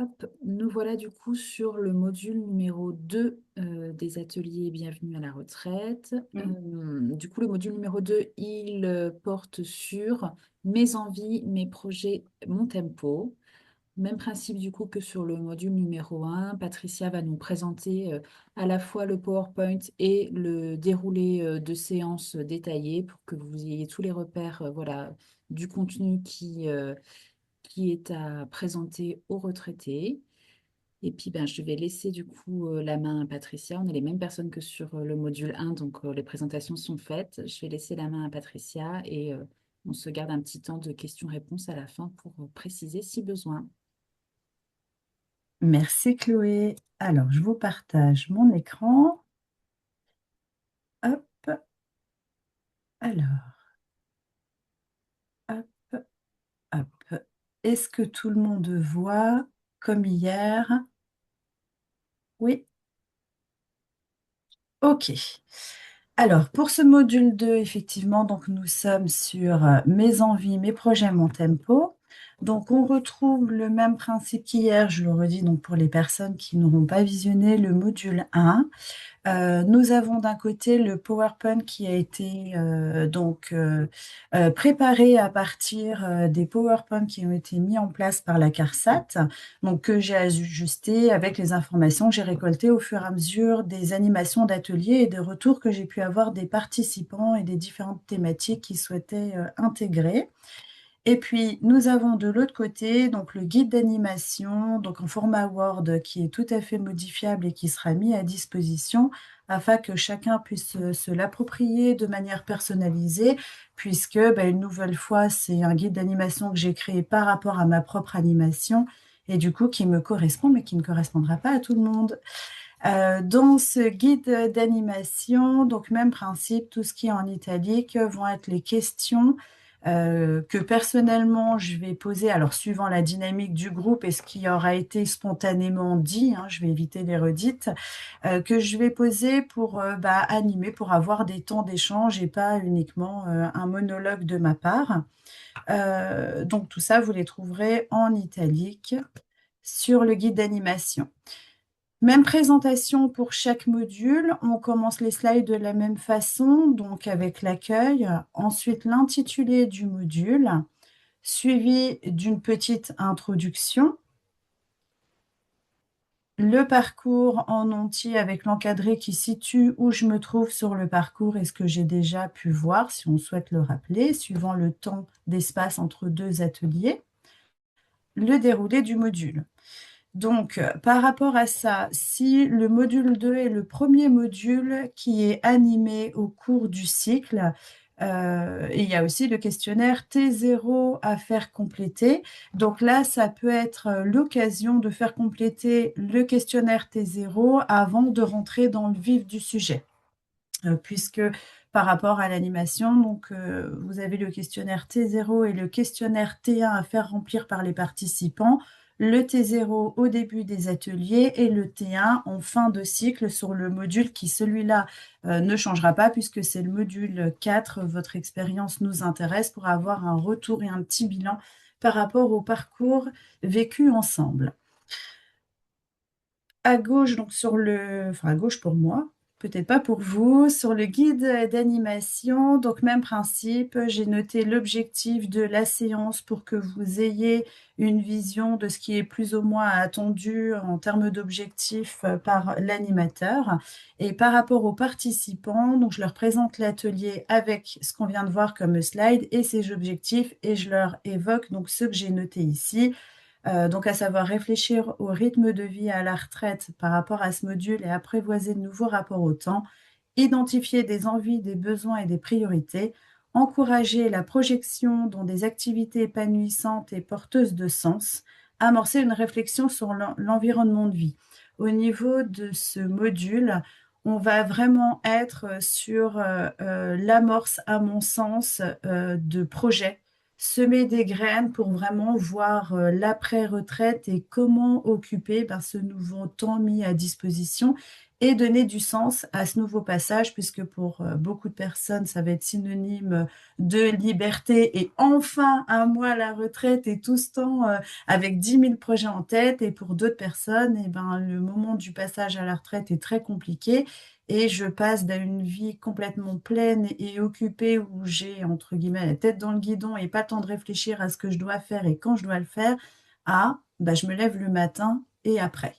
Hop, nous voilà du coup sur le module numéro 2 des ateliers Bienvenue à la retraite. Mm. Du coup, le module numéro 2 il porte sur mes envies, mes projets, mon tempo. Même principe du coup que sur le module numéro 1. Patricia va nous présenter à la fois le PowerPoint et le déroulé de séance détaillé pour que vous ayez tous les repères voilà, du contenu qui est à présenter aux retraités. Et puis, ben, je vais laisser du coup la main à Patricia. On est les mêmes personnes que sur le module 1, donc les présentations sont faites. Je vais laisser la main à Patricia et on se garde un petit temps de questions-réponses à la fin pour préciser si besoin. Merci Chloé. Alors, je vous partage mon écran. Hop, alors, hop, hop. Est-ce que tout le monde voit comme hier? Oui, ok. Alors, pour ce module 2, effectivement, donc nous sommes sur mes envies, mes projets, mon tempo. Donc, on retrouve le même principe qu'hier, je le redis donc pour les personnes qui n'auront pas visionné le module 1. Nous avons d'un côté le PowerPoint qui a été préparé à partir des PowerPoint qui ont été mis en place par la CARSAT, donc que j'ai ajusté avec les informations que j'ai récoltées au fur et à mesure des animations d'ateliers et des retours que j'ai pu avoir des participants et des différentes thématiques qui souhaitaient intégrer. Et puis, nous avons de l'autre côté donc le guide d'animation, donc en format Word, qui est tout à fait modifiable et qui sera mis à disposition afin que chacun puisse se l'approprier de manière personnalisée, puisque une nouvelle fois, c'est un guide d'animation que j'ai créé par rapport à ma propre animation et du coup qui me correspond, mais qui ne correspondra pas à tout le monde. Dans ce guide d'animation, donc même principe, tout ce qui est en italique vont être les questions que personnellement je vais poser, alors suivant la dynamique du groupe et ce qui aura été spontanément dit, hein, je vais éviter les redites, que je vais poser pour animer, pour avoir des temps d'échange et pas uniquement un monologue de ma part. Donc tout ça, vous les trouverez en italique sur le guide d'animation. Même présentation pour chaque module. On commence les slides de la même façon, donc avec l'accueil. Ensuite, l'intitulé du module, suivi d'une petite introduction. Le parcours en entier avec l'encadré qui situe où je me trouve sur le parcours et ce que j'ai déjà pu voir, si on souhaite le rappeler, suivant le temps d'espace entre deux ateliers. Le déroulé du module. Donc, par rapport à ça, si le module 2 est le premier module qui est animé au cours du cycle, et il y a aussi le questionnaire T0 à faire compléter. Donc là, ça peut être l'occasion de faire compléter le questionnaire T0 avant de rentrer dans le vif du sujet. Puisque par rapport à l'animation, donc vous avez le questionnaire T0 et le questionnaire T1 à faire remplir par les participants, le T0 au début des ateliers et le T1 en fin de cycle sur le module qui, celui-là, ne changera pas puisque c'est le module 4. Votre expérience nous intéresse pour avoir un retour et un petit bilan par rapport au parcours vécu ensemble. À gauche, donc à gauche pour moi, peut-être pas pour vous, sur le guide d'animation, donc même principe, j'ai noté l'objectif de la séance pour que vous ayez une vision de ce qui est plus ou moins attendu en termes d'objectifs par l'animateur. Et par rapport aux participants, donc je leur présente l'atelier avec ce qu'on vient de voir comme slide et ses objectifs et je leur évoque donc ce que j'ai noté ici. Donc, à savoir réfléchir au rythme de vie à la retraite par rapport à ce module et apprivoiser de nouveaux rapports au temps, identifier des envies, des besoins et des priorités, encourager la projection dans des activités épanouissantes et porteuses de sens, amorcer une réflexion sur l'environnement de vie. Au niveau de ce module, on va vraiment être sur l'amorce, à mon sens, de projets, semer des graines pour vraiment voir l'après-retraite et comment occuper ce nouveau temps mis à disposition et donner du sens à ce nouveau passage, puisque pour beaucoup de personnes, ça va être synonyme de liberté et enfin un mois à la retraite et tout ce temps avec 10 000 projets en tête. Et pour d'autres personnes, eh ben, le moment du passage à la retraite est très compliqué et je passe d'une vie complètement pleine et occupée où j'ai, entre guillemets, la tête dans le guidon et pas le temps de réfléchir à ce que je dois faire et quand je dois le faire, à bah, je me lève le matin et après.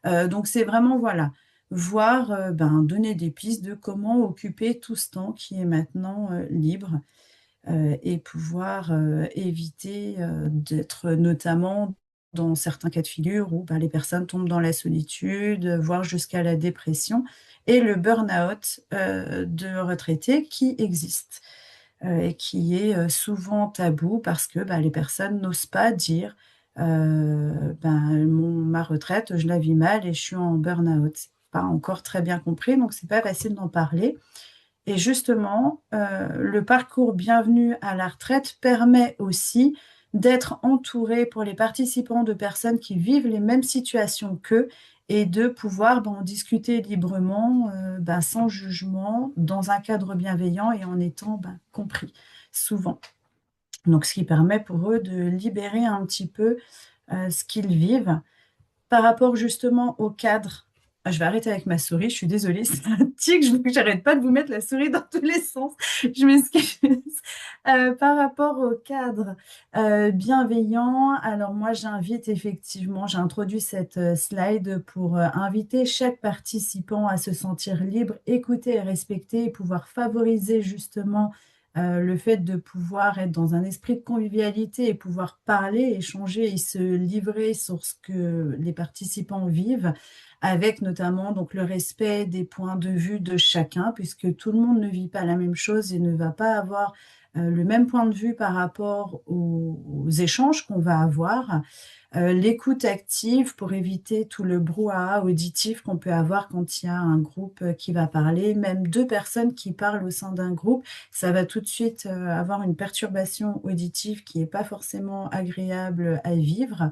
Donc c'est vraiment, voilà, voir, ben, donner des pistes de comment occuper tout ce temps qui est maintenant libre et pouvoir éviter d'être notamment dans certains cas de figure où ben, les personnes tombent dans la solitude, voire jusqu'à la dépression et le burn-out de retraités qui existe et qui est souvent tabou parce que bah, les personnes n'osent pas dire ben, ma retraite, je la vis mal et je suis en burn-out. C'est pas encore très bien compris, donc c'est pas facile d'en parler. Et justement, le parcours Bienvenue à la retraite permet aussi d'être entouré pour les participants de personnes qui vivent les mêmes situations qu'eux et de pouvoir ben, en discuter librement, ben, sans jugement, dans un cadre bienveillant et en étant ben, compris, souvent. Donc, ce qui permet pour eux de libérer un petit peu ce qu'ils vivent par rapport justement au cadre. Ah, je vais arrêter avec ma souris, je suis désolée, c'est un tic, j'arrête pas de vous mettre la souris dans tous les sens. Je m'excuse. Par rapport au cadre bienveillant, alors moi j'invite effectivement, j'ai introduit cette slide pour inviter chaque participant à se sentir libre, écouter et respecter et pouvoir favoriser justement le fait de pouvoir être dans un esprit de convivialité et pouvoir parler, échanger et se livrer sur ce que les participants vivent, avec notamment donc le respect des points de vue de chacun, puisque tout le monde ne vit pas la même chose et ne va pas avoir le même point de vue par rapport aux échanges qu'on va avoir. L'écoute active pour éviter tout le brouhaha auditif qu'on peut avoir quand il y a un groupe qui va parler, même deux personnes qui parlent au sein d'un groupe, ça va tout de suite avoir une perturbation auditive qui n'est pas forcément agréable à vivre,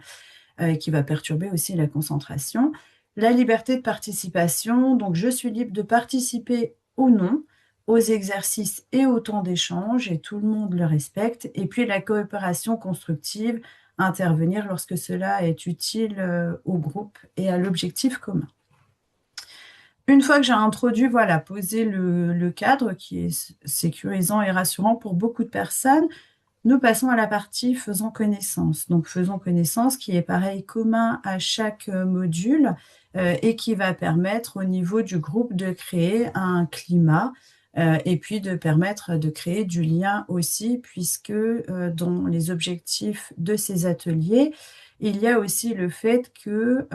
qui va perturber aussi la concentration. La liberté de participation, donc je suis libre de participer ou non aux exercices et au temps d'échange, et tout le monde le respecte. Et puis la coopération constructive, intervenir lorsque cela est utile au groupe et à l'objectif commun. Une fois que j'ai introduit, voilà, posé le cadre qui est sécurisant et rassurant pour beaucoup de personnes, nous passons à la partie faisons connaissance. Donc, faisons connaissance qui est pareil commun à chaque module et qui va permettre au niveau du groupe de créer un climat et puis de permettre de créer du lien aussi, puisque dans les objectifs de ces ateliers, il y a aussi le fait que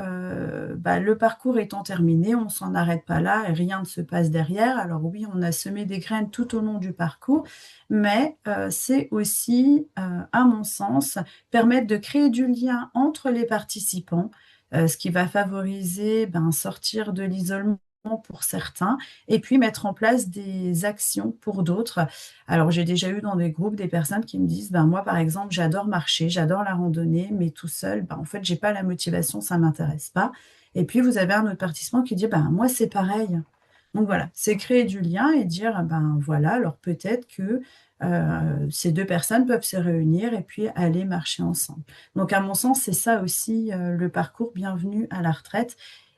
bah, le parcours étant terminé, on ne s'en arrête pas là et rien ne se passe derrière. Alors oui, on a semé des graines tout au long du parcours, mais c'est aussi, à mon sens, permettre de créer du lien entre les participants, ce qui va favoriser ben, sortir de l'isolement pour certains, et puis mettre en place des actions pour d'autres. Alors, j'ai déjà eu dans des groupes des personnes qui me disent, ben, moi, par exemple, j'adore marcher, j'adore la randonnée, mais tout seul, ben, en fait, j'ai pas la motivation, ça m'intéresse pas. Et puis, vous avez un autre participant qui dit, ben, moi, c'est pareil. Donc voilà, c'est créer du lien et dire, ben voilà, alors peut-être que ces deux personnes peuvent se réunir et puis aller marcher ensemble. Donc à mon sens, c'est ça aussi le parcours bienvenue à la retraite.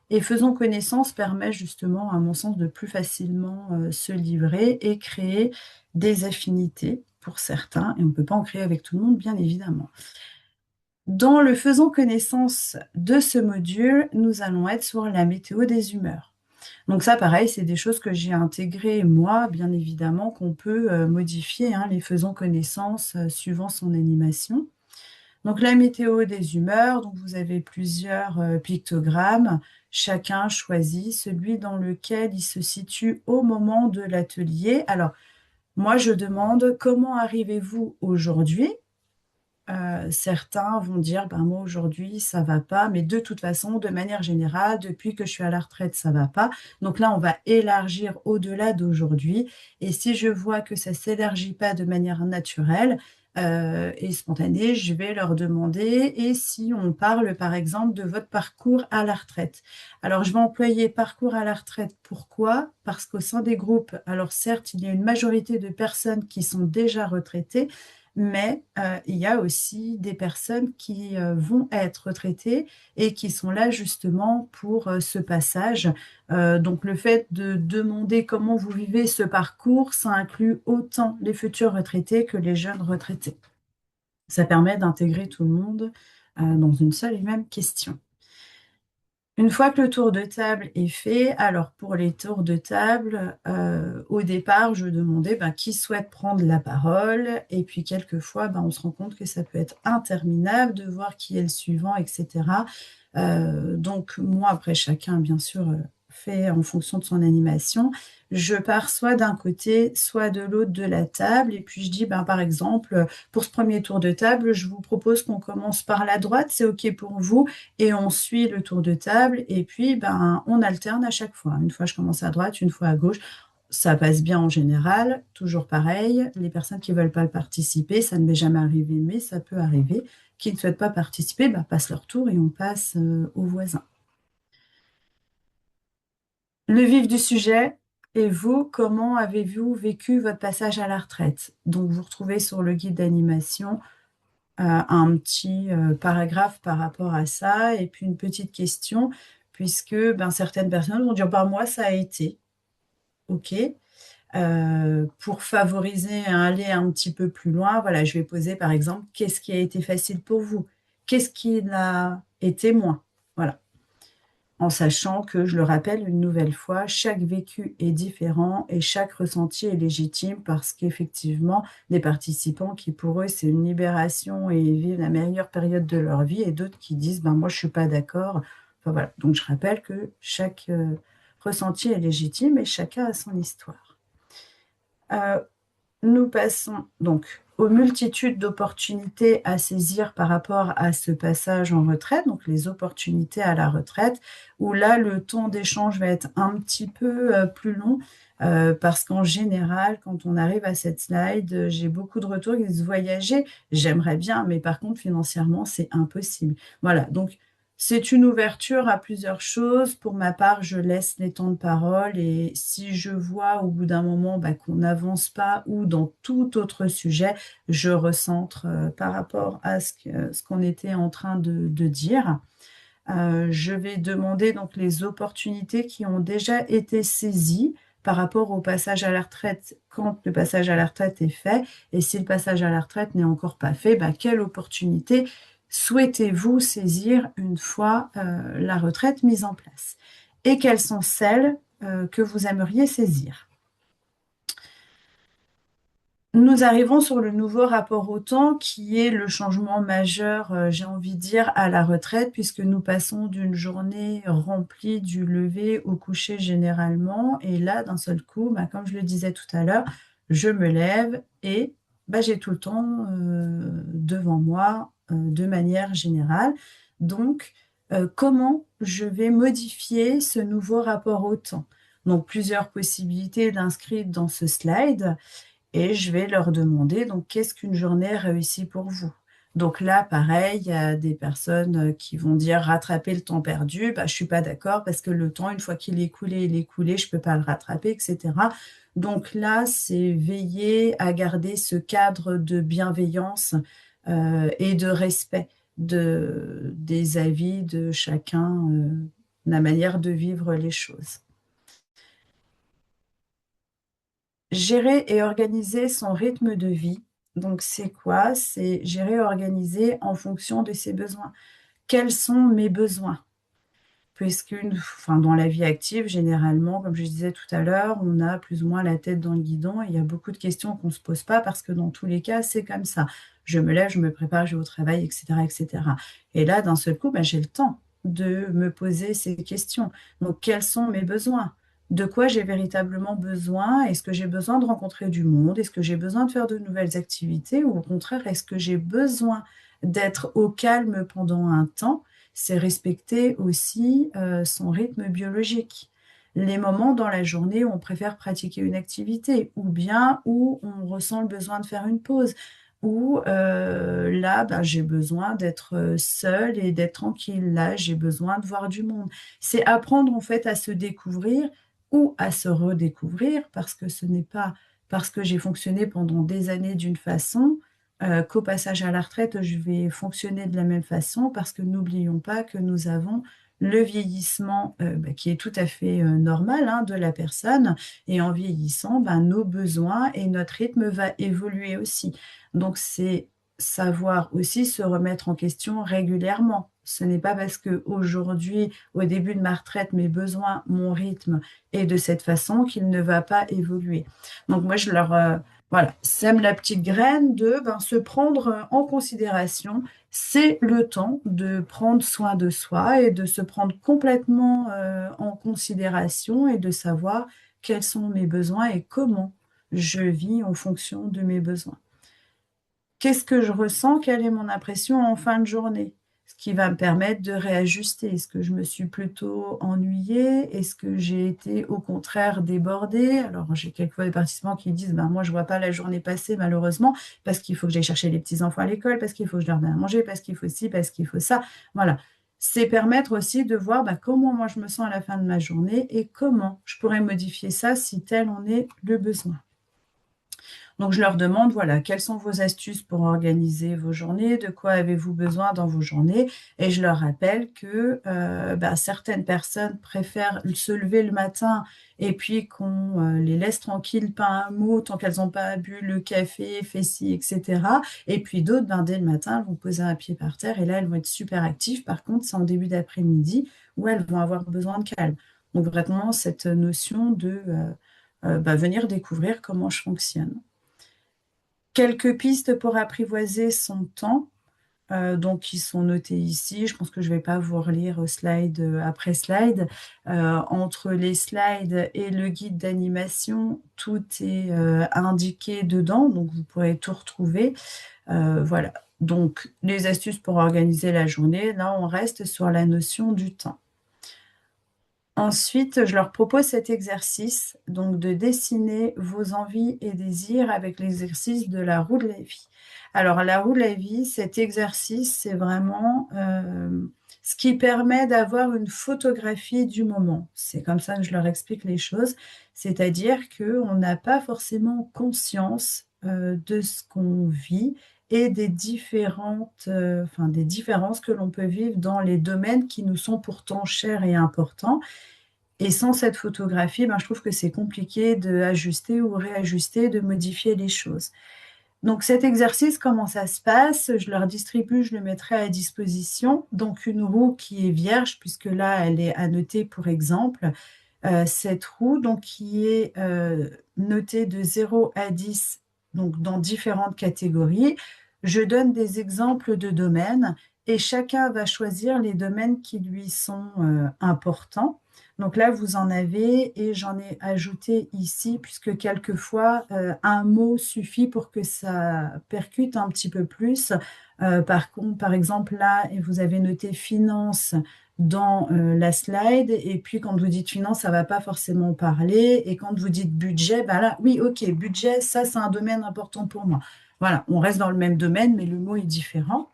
Et faisons connaissance permet justement, à mon sens, de plus facilement se livrer et créer des affinités pour certains. Et on ne peut pas en créer avec tout le monde, bien évidemment. Dans le faisons connaissance de ce module, nous allons être sur la météo des humeurs. Donc ça, pareil, c'est des choses que j'ai intégrées, moi, bien évidemment, qu'on peut modifier, hein, les faisons connaissance suivant son animation. Donc la météo des humeurs, donc vous avez plusieurs pictogrammes. Chacun choisit celui dans lequel il se situe au moment de l'atelier. Alors, moi, je demande comment arrivez-vous aujourd'hui? Certains vont dire, ben moi aujourd'hui ça va pas, mais de toute façon, de manière générale, depuis que je suis à la retraite, ça va pas. Donc là, on va élargir au-delà d'aujourd'hui. Et si je vois que ça s'élargit pas de manière naturelle, et spontanée, je vais leur demander, et si on parle par exemple de votre parcours à la retraite. Alors, je vais employer parcours à la retraite. Pourquoi? Parce qu'au sein des groupes, alors certes, il y a une majorité de personnes qui sont déjà retraitées, mais il y a aussi des personnes qui vont être retraitées et qui sont là justement pour ce passage. Donc, le fait de demander comment vous vivez ce parcours, ça inclut autant les futurs retraités que les jeunes retraités. Ça permet d'intégrer tout le monde dans une seule et même question. Une fois que le tour de table est fait, alors pour les tours de table, au départ, je demandais qui souhaite prendre la parole. Et puis quelquefois, on se rend compte que ça peut être interminable de voir qui est le suivant, etc. Donc moi, après, chacun, bien sûr, fait en fonction de son animation. Je pars soit d'un côté, soit de l'autre de la table. Et puis je dis, par exemple, pour ce premier tour de table, je vous propose qu'on commence par la droite. C'est OK pour vous? Et on suit le tour de table et puis on alterne à chaque fois. Une fois je commence à droite, une fois à gauche. Ça passe bien en général, toujours pareil. Les personnes qui ne veulent pas participer, ça ne m'est jamais arrivé, mais ça peut arriver. Qui ne souhaitent pas participer, passent leur tour et on passe aux voisins. Le vif du sujet, et vous, comment avez-vous vécu votre passage à la retraite? Donc vous retrouvez sur le guide d'animation un petit paragraphe par rapport à ça, et puis une petite question, puisque certaines personnes vont dire, moi, ça a été, OK. Pour favoriser un aller un petit peu plus loin, voilà, je vais poser par exemple, qu'est-ce qui a été facile pour vous? Qu'est-ce qui l'a été moins? Voilà. En sachant que, je le rappelle une nouvelle fois, chaque vécu est différent et chaque ressenti est légitime parce qu'effectivement, des participants qui pour eux c'est une libération et ils vivent la meilleure période de leur vie et d'autres qui disent moi je suis pas d'accord. Enfin voilà, donc je rappelle que chaque ressenti est légitime et chacun a son histoire. Euh, Nous passons donc aux multitudes d'opportunités à saisir par rapport à ce passage en retraite, donc les opportunités à la retraite, où là, le temps d'échange va être un petit peu plus long, parce qu'en général, quand on arrive à cette slide, j'ai beaucoup de retours qui disent voyager, j'aimerais bien, mais par contre, financièrement, c'est impossible. Voilà, donc c'est une ouverture à plusieurs choses. Pour ma part, je laisse les temps de parole et si je vois au bout d'un moment qu'on n'avance pas ou dans tout autre sujet, je recentre par rapport à ce qu'on était en train de dire. Je vais demander donc les opportunités qui ont déjà été saisies par rapport au passage à la retraite quand le passage à la retraite est fait. Et si le passage à la retraite n'est encore pas fait, quelle opportunité souhaitez-vous saisir une fois la retraite mise en place? Et quelles sont celles que vous aimeriez saisir? Nous arrivons sur le nouveau rapport au temps qui est le changement majeur, j'ai envie de dire, à la retraite, puisque nous passons d'une journée remplie du lever au coucher généralement. Et là, d'un seul coup, comme je le disais tout à l'heure, je me lève et j'ai tout le temps devant moi de manière générale. Donc, comment je vais modifier ce nouveau rapport au temps? Donc, plusieurs possibilités d'inscrire dans ce slide. Et je vais leur demander, donc, qu'est-ce qu'une journée réussie pour vous? Donc là, pareil, il y a des personnes qui vont dire rattraper le temps perdu. Je ne suis pas d'accord parce que le temps, une fois qu'il est écoulé, il est écoulé, je ne peux pas le rattraper, etc. Donc là, c'est veiller à garder ce cadre de bienveillance et de respect des avis de chacun, la manière de vivre les choses. Gérer et organiser son rythme de vie. Donc, c'est quoi? C'est gérer et organiser en fonction de ses besoins. Quels sont mes besoins? Dans la vie active, généralement, comme je disais tout à l'heure, on a plus ou moins la tête dans le guidon et il y a beaucoup de questions qu'on ne se pose pas parce que dans tous les cas, c'est comme ça. Je me lève, je me prépare, je vais au travail, etc., etc. Et là, d'un seul coup, j'ai le temps de me poser ces questions. Donc, quels sont mes besoins? De quoi j'ai véritablement besoin? Est-ce que j'ai besoin de rencontrer du monde? Est-ce que j'ai besoin de faire de nouvelles activités? Ou au contraire, est-ce que j'ai besoin d'être au calme pendant un temps? C'est respecter aussi son rythme biologique. Les moments dans la journée où on préfère pratiquer une activité ou bien où on ressent le besoin de faire une pause Ou là, ben, j'ai besoin d'être seule et d'être tranquille. Là, j'ai besoin de voir du monde. C'est apprendre en fait à se découvrir ou à se redécouvrir parce que ce n'est pas parce que j'ai fonctionné pendant des années d'une façon qu'au passage à la retraite, je vais fonctionner de la même façon parce que n'oublions pas que nous avons le vieillissement ben, qui est tout à fait normal hein, de la personne et en vieillissant, ben, nos besoins et notre rythme va évoluer aussi. Donc, c'est savoir aussi se remettre en question régulièrement. Ce n'est pas parce que aujourd'hui, au début de ma retraite, mes besoins, mon rythme est de cette façon qu'il ne va pas évoluer. Donc, moi, je leur voilà, sème la petite graine de ben, se prendre en considération. C'est le temps de prendre soin de soi et de se prendre complètement en considération et de savoir quels sont mes besoins et comment je vis en fonction de mes besoins. Qu'est-ce que je ressens? Quelle est mon impression en fin de journée? Ce qui va me permettre de réajuster. Est-ce que je me suis plutôt ennuyée? Est-ce que j'ai été au contraire débordée? Alors, j'ai quelquefois des participants qui disent, ben, moi, je ne vois pas la journée passer, malheureusement, parce qu'il faut que j'aille chercher les petits-enfants à l'école, parce qu'il faut que je leur donne à manger, parce qu'il faut ci, parce qu'il faut ça. Voilà. C'est permettre aussi de voir ben, comment moi je me sens à la fin de ma journée et comment je pourrais modifier ça si tel en est le besoin. Donc, je leur demande, voilà, quelles sont vos astuces pour organiser vos journées, de quoi avez-vous besoin dans vos journées? Et je leur rappelle que bah, certaines personnes préfèrent se lever le matin et puis qu'on les laisse tranquilles, pas un mot, tant qu'elles n'ont pas bu le café, fait ci, etc. Et puis d'autres, ben, dès le matin, elles vont poser un pied par terre et là, elles vont être super actives. Par contre, c'est en début d'après-midi où elles vont avoir besoin de calme. Donc, vraiment, cette notion de bah, venir découvrir comment je fonctionne. Quelques pistes pour apprivoiser son temps, donc qui sont notées ici. Je pense que je ne vais pas vous relire slide après slide. Entre les slides et le guide d'animation, tout est indiqué dedans, donc vous pourrez tout retrouver. Voilà. Donc, les astuces pour organiser la journée, là, on reste sur la notion du temps. Ensuite, je leur propose cet exercice, donc de dessiner vos envies et désirs avec l'exercice de la roue de la vie. Alors, la roue de la vie, cet exercice, c'est vraiment ce qui permet d'avoir une photographie du moment. C'est comme ça que je leur explique les choses, c'est-à-dire qu'on n'a pas forcément conscience de ce qu'on vit et des enfin, des différences que l'on peut vivre dans les domaines qui nous sont pourtant chers et importants. Et sans cette photographie, ben, je trouve que c'est compliqué d'ajuster ou réajuster, de modifier les choses. Donc cet exercice, comment ça se passe? Je leur distribue, je le mettrai à disposition. Donc une roue qui est vierge, puisque là, elle est annotée pour exemple. Cette roue, donc, qui est notée de 0 à 10, donc dans différentes catégories. Je donne des exemples de domaines et chacun va choisir les domaines qui lui sont importants. Donc là, vous en avez et j'en ai ajouté ici, puisque quelquefois, un mot suffit pour que ça percute un petit peu plus. Par contre, par exemple, là, vous avez noté finance dans la slide, et puis quand vous dites finance, ça ne va pas forcément parler, et quand vous dites budget, ben là, oui, ok, budget, ça, c'est un domaine important pour moi. Voilà, on reste dans le même domaine, mais le mot est différent.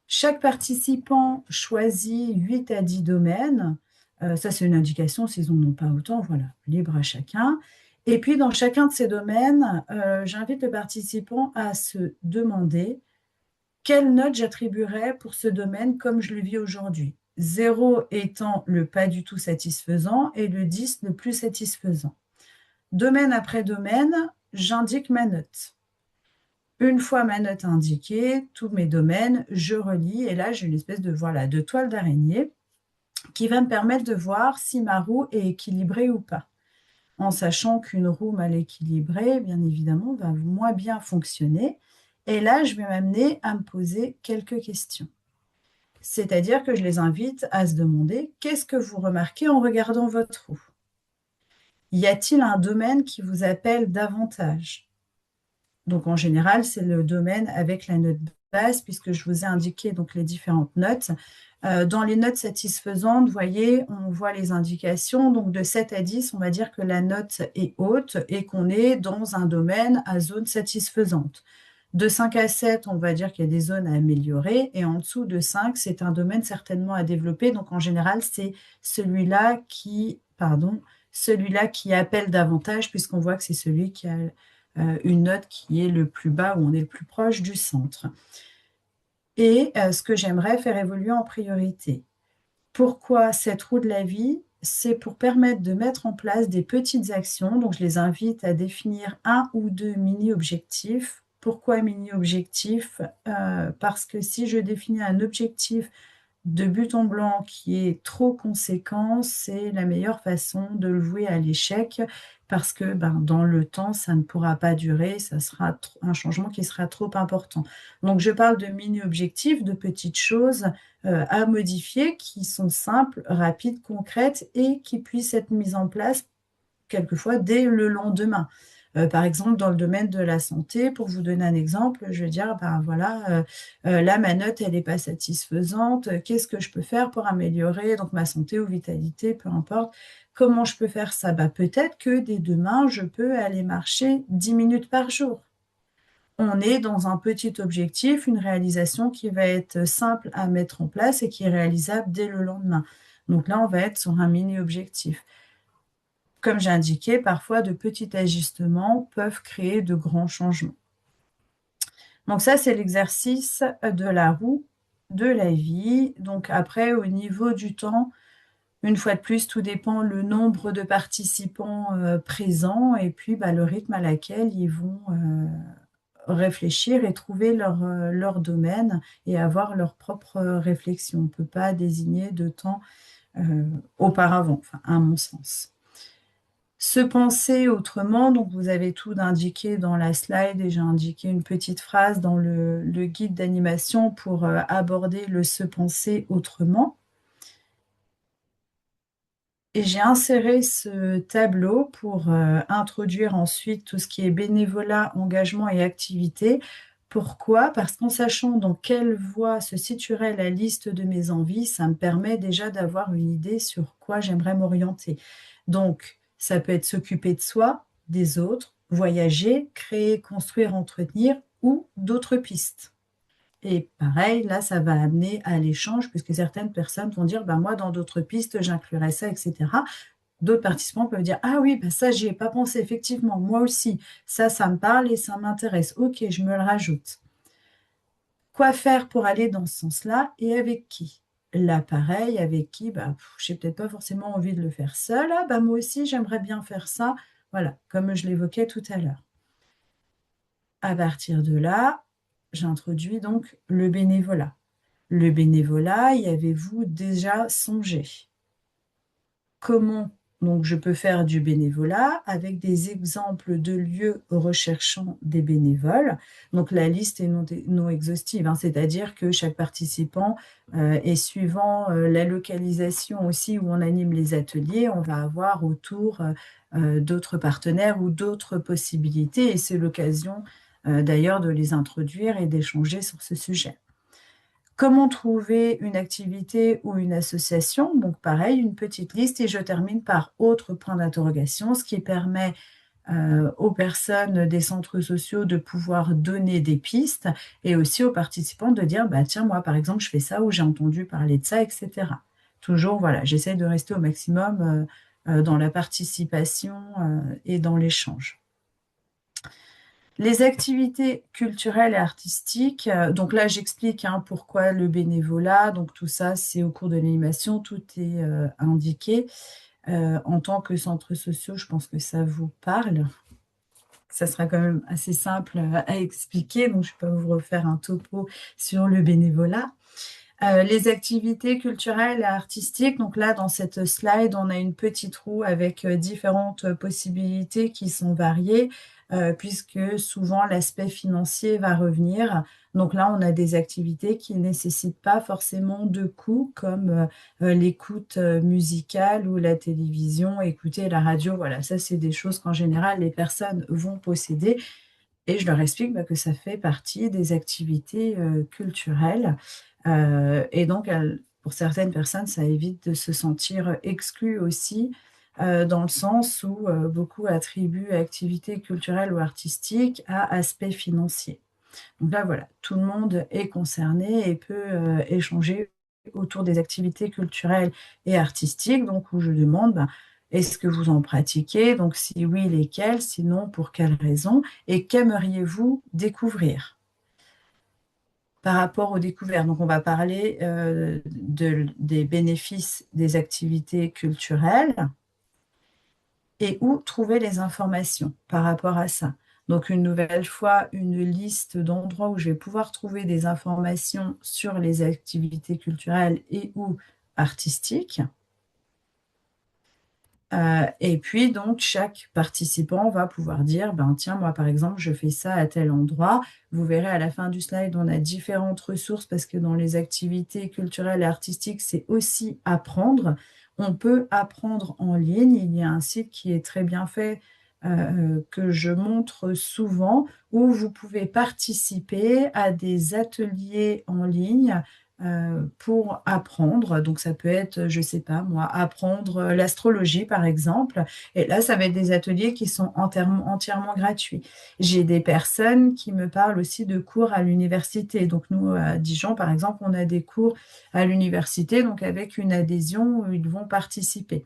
Chaque participant choisit 8 à 10 domaines. Ça, c'est une indication, s'ils n'en ont pas autant, voilà, libre à chacun. Et puis, dans chacun de ces domaines, j'invite le participant à se demander quelle note j'attribuerais pour ce domaine comme je le vis aujourd'hui. 0 étant le pas du tout satisfaisant et le 10 le plus satisfaisant. Domaine après domaine, j'indique ma note. Une fois ma note indiquée, tous mes domaines, je relis et là j'ai une espèce de, voilà, de toile d'araignée qui va me permettre de voir si ma roue est équilibrée ou pas. En sachant qu'une roue mal équilibrée, bien évidemment, va moins bien fonctionner. Et là, je vais m'amener à me poser quelques questions. C'est-à-dire que je les invite à se demander qu'est-ce que vous remarquez en regardant votre roue? Y a-t-il un domaine qui vous appelle davantage? Donc en général, c'est le domaine avec la note basse, puisque je vous ai indiqué donc les différentes notes. Dans les notes satisfaisantes, vous voyez, on voit les indications. Donc de 7 à 10, on va dire que la note est haute et qu'on est dans un domaine à zone satisfaisante. De 5 à 7, on va dire qu'il y a des zones à améliorer. Et en dessous de 5, c'est un domaine certainement à développer. Donc, en général, c'est celui-là qui appelle davantage, puisqu'on voit que c'est celui qui a une note qui est le plus bas, où on est le plus proche du centre. Et ce que j'aimerais faire évoluer en priorité. Pourquoi cette roue de la vie? C'est pour permettre de mettre en place des petites actions. Donc, je les invite à définir un ou deux mini-objectifs. Pourquoi mini-objectifs? Parce que si je définis un objectif de but en blanc qui est trop conséquent, c'est la meilleure façon de le vouer à l'échec parce que dans le temps, ça ne pourra pas durer, ça sera un changement qui sera trop important. Donc, je parle de mini-objectifs, de petites choses à modifier qui sont simples, rapides, concrètes et qui puissent être mises en place quelquefois dès le lendemain. Par exemple, dans le domaine de la santé, pour vous donner un exemple, je vais dire, ben voilà, là, ma note, elle n'est pas satisfaisante. Qu'est-ce que je peux faire pour améliorer donc ma santé ou vitalité, peu importe. Comment je peux faire ça? Ben, peut-être que dès demain, je peux aller marcher 10 minutes par jour. On est dans un petit objectif, une réalisation qui va être simple à mettre en place et qui est réalisable dès le lendemain. Donc là, on va être sur un mini-objectif. Comme j'ai indiqué, parfois de petits ajustements peuvent créer de grands changements. Donc ça, c'est l'exercice de la roue de la vie. Donc après, au niveau du temps, une fois de plus, tout dépend le nombre de participants présents et puis le rythme à laquelle ils vont réfléchir et trouver leur domaine et avoir leur propre réflexion. On ne peut pas désigner de temps auparavant, enfin, à mon sens. Se penser autrement, donc vous avez tout indiqué dans la slide et j'ai indiqué une petite phrase dans le guide d'animation pour aborder le se penser autrement. Et j'ai inséré ce tableau pour introduire ensuite tout ce qui est bénévolat, engagement et activité. Pourquoi? Parce qu'en sachant dans quelle voie se situerait la liste de mes envies, ça me permet déjà d'avoir une idée sur quoi j'aimerais m'orienter. Donc, ça peut être s'occuper de soi, des autres, voyager, créer, construire, entretenir ou d'autres pistes. Et pareil, là, ça va amener à l'échange, puisque certaines personnes vont dire, moi, dans d'autres pistes, j'inclurais ça, etc. D'autres participants peuvent dire, ah oui, ça, j'y ai pas pensé, effectivement, moi aussi, ça me parle et ça m'intéresse. Ok, je me le rajoute. Quoi faire pour aller dans ce sens-là et avec qui? Là, pareil, avec qui? J'ai peut-être pas forcément envie de le faire seul. Ah, moi aussi, j'aimerais bien faire ça. Voilà, comme je l'évoquais tout à l'heure. À partir de là, j'introduis donc le bénévolat. Le bénévolat, y avez-vous déjà songé? Comment donc je peux faire du bénévolat avec des exemples de lieux recherchant des bénévoles. Donc la liste est non exhaustive, hein, c'est-à-dire que chaque participant est suivant la localisation aussi où on anime les ateliers, on va avoir autour d'autres partenaires ou d'autres possibilités et c'est l'occasion d'ailleurs de les introduire et d'échanger sur ce sujet. Comment trouver une activité ou une association? Donc pareil, une petite liste et je termine par autre point d'interrogation, ce qui permet aux personnes des centres sociaux de pouvoir donner des pistes et aussi aux participants de dire, tiens, moi par exemple, je fais ça ou j'ai entendu parler de ça, etc. Toujours, voilà, j'essaie de rester au maximum dans la participation et dans l'échange. Les activités culturelles et artistiques, donc là j'explique pourquoi le bénévolat, donc tout ça c'est au cours de l'animation, tout est indiqué. En tant que centres sociaux, je pense que ça vous parle. Ça sera quand même assez simple à expliquer, donc je ne vais pas vous refaire un topo sur le bénévolat. Les activités culturelles et artistiques, donc là dans cette slide, on a une petite roue avec différentes possibilités qui sont variées, puisque souvent l'aspect financier va revenir. Donc là, on a des activités qui ne nécessitent pas forcément de coûts, comme l'écoute musicale ou la télévision, écouter la radio. Voilà, ça c'est des choses qu'en général les personnes vont posséder. Et je leur explique que ça fait partie des activités culturelles. Et donc, pour certaines personnes, ça évite de se sentir exclu aussi, dans le sens où beaucoup attribuent activité culturelle ou artistique à aspect financier. Donc là, voilà, tout le monde est concerné et peut échanger autour des activités culturelles et artistiques. Donc, où je demande, ben, est-ce que vous en pratiquez? Donc, si oui, lesquelles? Sinon, pour quelles raisons? Et qu'aimeriez-vous découvrir? Par rapport aux découvertes, donc on va parler des bénéfices des activités culturelles et où trouver les informations par rapport à ça. Donc une nouvelle fois, une liste d'endroits où je vais pouvoir trouver des informations sur les activités culturelles et ou artistiques. Et puis, donc, chaque participant va pouvoir dire, ben, tiens, moi, par exemple, je fais ça à tel endroit. Vous verrez à la fin du slide, on a différentes ressources parce que dans les activités culturelles et artistiques, c'est aussi apprendre. On peut apprendre en ligne. Il y a un site qui est très bien fait, que je montre souvent, où vous pouvez participer à des ateliers en ligne pour apprendre. Donc, ça peut être, je sais pas moi, apprendre l'astrologie, par exemple. Et là, ça va être des ateliers qui sont entièrement gratuits. J'ai des personnes qui me parlent aussi de cours à l'université. Donc, nous, à Dijon, par exemple, on a des cours à l'université, donc avec une adhésion où ils vont participer.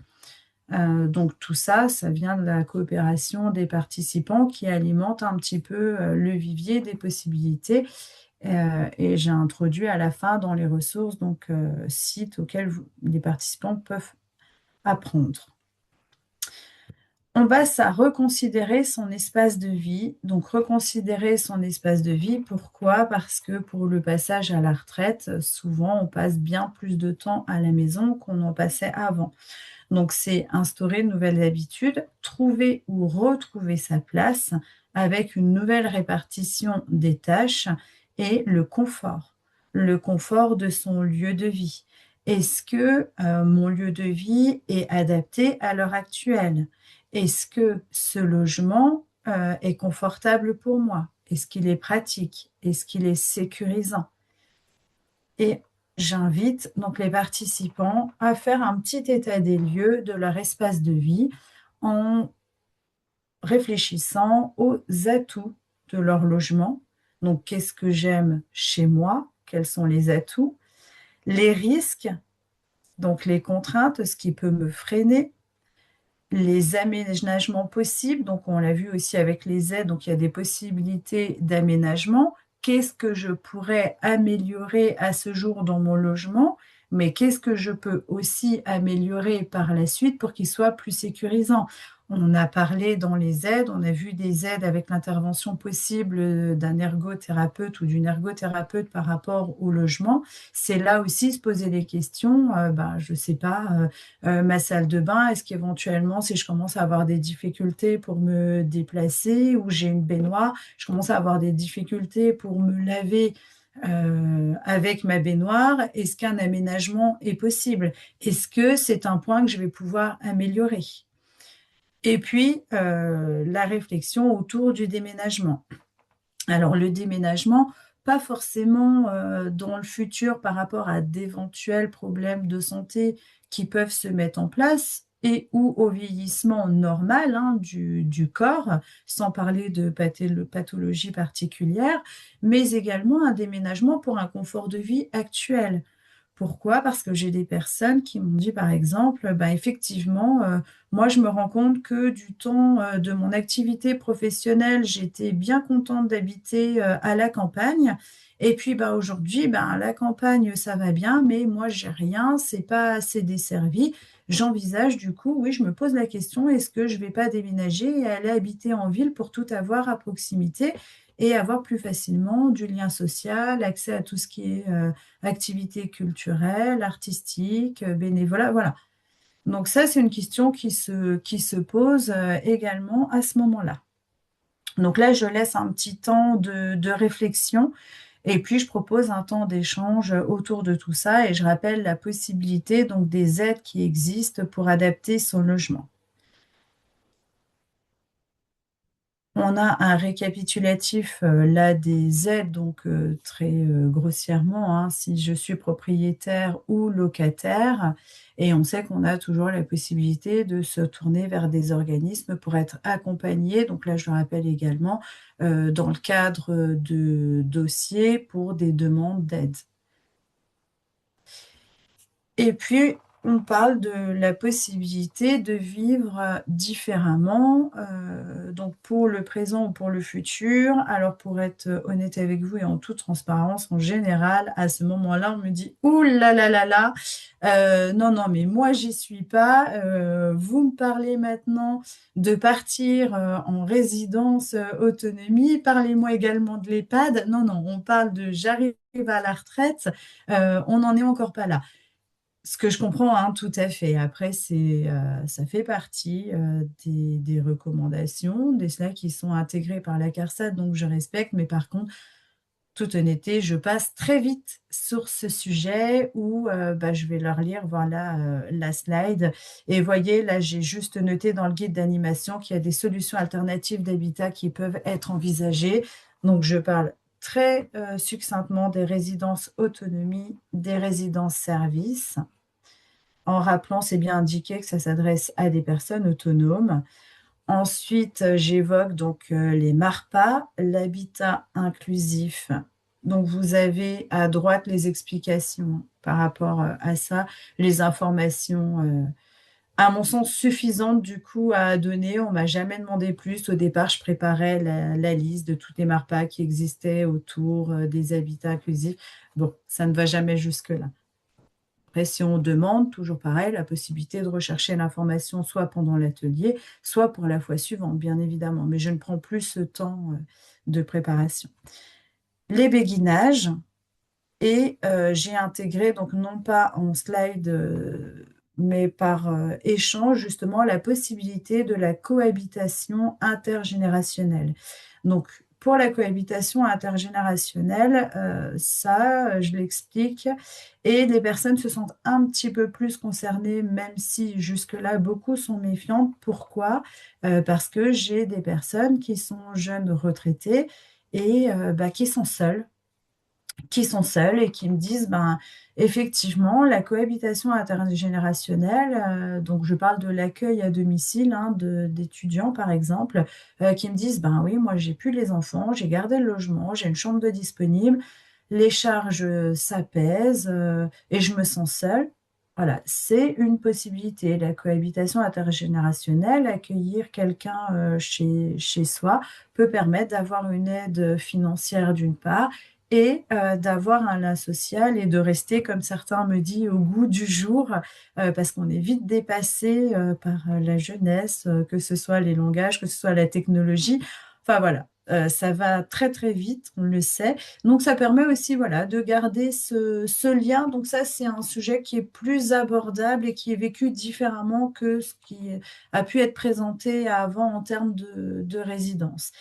Donc tout ça, ça vient de la coopération des participants qui alimente un petit peu le vivier des possibilités. Et j'ai introduit à la fin dans les ressources, donc sites auxquels les participants peuvent apprendre. On passe à reconsidérer son espace de vie. Donc reconsidérer son espace de vie, pourquoi? Parce que pour le passage à la retraite, souvent on passe bien plus de temps à la maison qu'on en passait avant. Donc, c'est instaurer de nouvelles habitudes, trouver ou retrouver sa place avec une nouvelle répartition des tâches et le confort de son lieu de vie. Est-ce que mon lieu de vie est adapté à l'heure actuelle? Est-ce que ce logement est confortable pour moi? Est-ce qu'il est pratique? Est-ce qu'il est sécurisant? Et j'invite donc les participants à faire un petit état des lieux de leur espace de vie en réfléchissant aux atouts de leur logement. Donc, qu'est-ce que j'aime chez moi? Quels sont les atouts? Les risques, donc les contraintes, ce qui peut me freiner, les aménagements possibles, donc on l'a vu aussi avec les aides, donc il y a des possibilités d'aménagement. Qu'est-ce que je pourrais améliorer à ce jour dans mon logement, mais qu'est-ce que je peux aussi améliorer par la suite pour qu'il soit plus sécurisant? On a parlé dans les aides, on a vu des aides avec l'intervention possible d'un ergothérapeute ou d'une ergothérapeute par rapport au logement. C'est là aussi se poser des questions, je ne sais pas, ma salle de bain, est-ce qu'éventuellement, si je commence à avoir des difficultés pour me déplacer ou j'ai une baignoire, je commence à avoir des difficultés pour me laver avec ma baignoire, est-ce qu'un aménagement est possible? Est-ce que c'est un point que je vais pouvoir améliorer? Et puis, la réflexion autour du déménagement. Alors, le déménagement, pas forcément dans le futur par rapport à d'éventuels problèmes de santé qui peuvent se mettre en place et ou au vieillissement normal du corps, sans parler de pathologie particulière, mais également un déménagement pour un confort de vie actuel. Pourquoi? Parce que j'ai des personnes qui m'ont dit, par exemple, bah, effectivement, moi, je me rends compte que du temps de mon activité professionnelle, j'étais bien contente d'habiter à la campagne. Et puis, bah, aujourd'hui, bah, à la campagne, ça va bien, mais moi, j'ai rien, c'est pas assez desservi. J'envisage du coup, oui, je me pose la question, est-ce que je vais pas déménager et aller habiter en ville pour tout avoir à proximité et avoir plus facilement du lien social, accès à tout ce qui est activités culturelles, artistiques, bénévolat, voilà. Donc ça, c'est une question qui se pose également à ce moment-là. Donc là, je laisse un petit temps de réflexion et puis je propose un temps d'échange autour de tout ça et je rappelle la possibilité donc des aides qui existent pour adapter son logement. On a un récapitulatif là des aides, donc très grossièrement, hein, si je suis propriétaire ou locataire, et on sait qu'on a toujours la possibilité de se tourner vers des organismes pour être accompagné. Donc là, je le rappelle également, dans le cadre de dossiers pour des demandes d'aide. Et puis, on parle de la possibilité de vivre différemment, donc pour le présent ou pour le futur. Alors, pour être honnête avec vous et en toute transparence, en général, à ce moment-là, on me dit, ouh là là là là, non, non, mais moi, j'y suis pas. Vous me parlez maintenant de partir en résidence autonomie. Parlez-moi également de l'EHPAD. Non, non, on parle de j'arrive à la retraite. On n'en est encore pas là. Ce que je comprends, hein, tout à fait. Après, ça fait partie des recommandations, des cela qui sont intégrées par la CARSAT, donc je respecte. Mais par contre, toute honnêteté, je passe très vite sur ce sujet où bah, je vais leur lire, voilà, la slide. Et voyez, là, j'ai juste noté dans le guide d'animation qu'il y a des solutions alternatives d'habitat qui peuvent être envisagées. Donc, je parle très succinctement des résidences autonomie, des résidences services en rappelant, c'est bien indiqué que ça s'adresse à des personnes autonomes. Ensuite, j'évoque donc les MARPA, l'habitat inclusif. Donc, vous avez à droite les explications par rapport à ça, les informations, à mon sens, suffisantes du coup à donner. On m'a jamais demandé plus. Au départ, je préparais la liste de toutes les MARPA qui existaient autour des habitats inclusifs. Bon, ça ne va jamais jusque-là. Après, si on demande, toujours pareil, la possibilité de rechercher l'information soit pendant l'atelier, soit pour la fois suivante, bien évidemment. Mais je ne prends plus ce temps de préparation. Les béguinages, et j'ai intégré, donc non pas en slide, mais par échange, justement, la possibilité de la cohabitation intergénérationnelle. Donc, pour la cohabitation intergénérationnelle, ça, je l'explique, et les personnes se sentent un petit peu plus concernées, même si jusque-là, beaucoup sont méfiantes. Pourquoi? Parce que j'ai des personnes qui sont jeunes retraitées et bah, qui sont seuls et qui me disent, ben, effectivement, la cohabitation intergénérationnelle, donc je parle de l'accueil à domicile hein, d'étudiants, par exemple, qui me disent, ben oui, moi j'ai plus les enfants, j'ai gardé le logement, j'ai une chambre de disponible, les charges s'apaisent et je me sens seule. Voilà, c'est une possibilité. La cohabitation intergénérationnelle, accueillir quelqu'un chez soi, peut permettre d'avoir une aide financière d'une part et d'avoir un lien social et de rester, comme certains me disent, au goût du jour, parce qu'on est vite dépassé par la jeunesse, que ce soit les langages, que ce soit la technologie. Enfin voilà, ça va très très vite, on le sait. Donc ça permet aussi voilà, de garder ce lien. Donc ça, c'est un sujet qui est plus abordable et qui est vécu différemment que ce qui a pu être présenté avant en termes de résidence.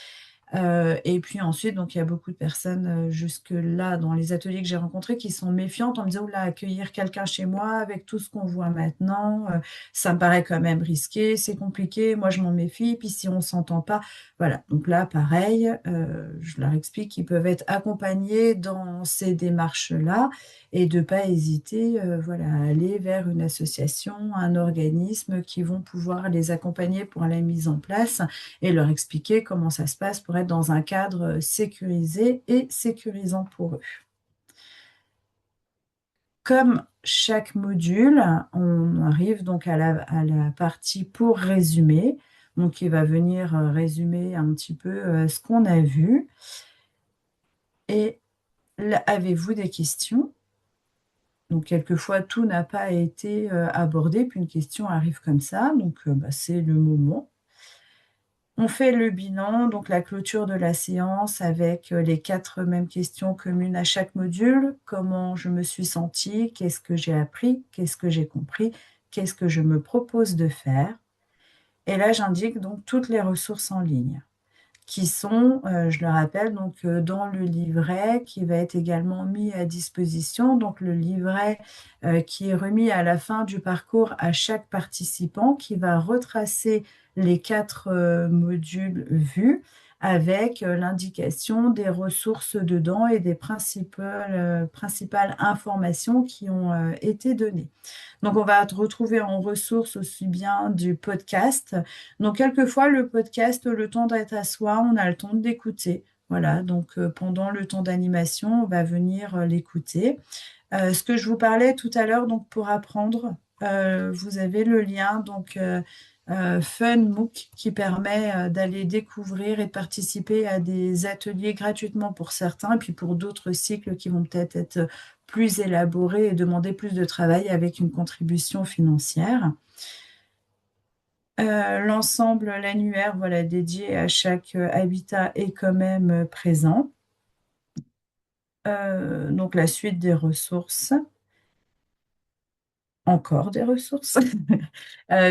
Et puis ensuite, donc il y a beaucoup de personnes jusque-là dans les ateliers que j'ai rencontrés qui sont méfiantes en me disant, oula, accueillir quelqu'un chez moi avec tout ce qu'on voit maintenant, ça me paraît quand même risqué, c'est compliqué, moi je m'en méfie, puis si on ne s'entend pas, voilà. Donc là, pareil, je leur explique qu'ils peuvent être accompagnés dans ces démarches-là et de ne pas hésiter, voilà, à aller vers une association, un organisme qui vont pouvoir les accompagner pour la mise en place et leur expliquer comment ça se passe pour être dans un cadre sécurisé et sécurisant pour eux. Comme chaque module, on arrive donc à la partie pour résumer. Donc, il va venir résumer un petit peu ce qu'on a vu. Et là, avez-vous des questions? Donc, quelquefois, tout n'a pas été abordé, puis une question arrive comme ça. Donc, bah, c'est le moment. On fait le bilan, donc la clôture de la séance avec les 4 mêmes questions communes à chaque module. Comment je me suis sentie? Qu'est-ce que j'ai appris? Qu'est-ce que j'ai compris? Qu'est-ce que je me propose de faire? Et là, j'indique donc toutes les ressources en ligne. qui sont, je le rappelle, donc dans le livret qui va être également mis à disposition. Donc le livret qui est remis à la fin du parcours à chaque participant, qui va retracer les 4 modules vus avec l'indication des ressources dedans et des principales informations qui ont été données. Donc, on va retrouver en ressources aussi bien du podcast. Donc, quelquefois, le podcast, le temps d'être à soi, on a le temps d'écouter. Voilà, donc pendant le temps d'animation, on va venir l'écouter. Ce que je vous parlais tout à l'heure, donc pour apprendre, vous avez le lien donc FunMOOC qui permet d'aller découvrir et de participer à des ateliers gratuitement pour certains, et puis pour d'autres cycles qui vont peut-être être plus élaborés et demander plus de travail avec une contribution financière. L'ensemble, l'annuaire, voilà, dédié à chaque habitat est quand même présent. Donc la suite des ressources. Encore des ressources,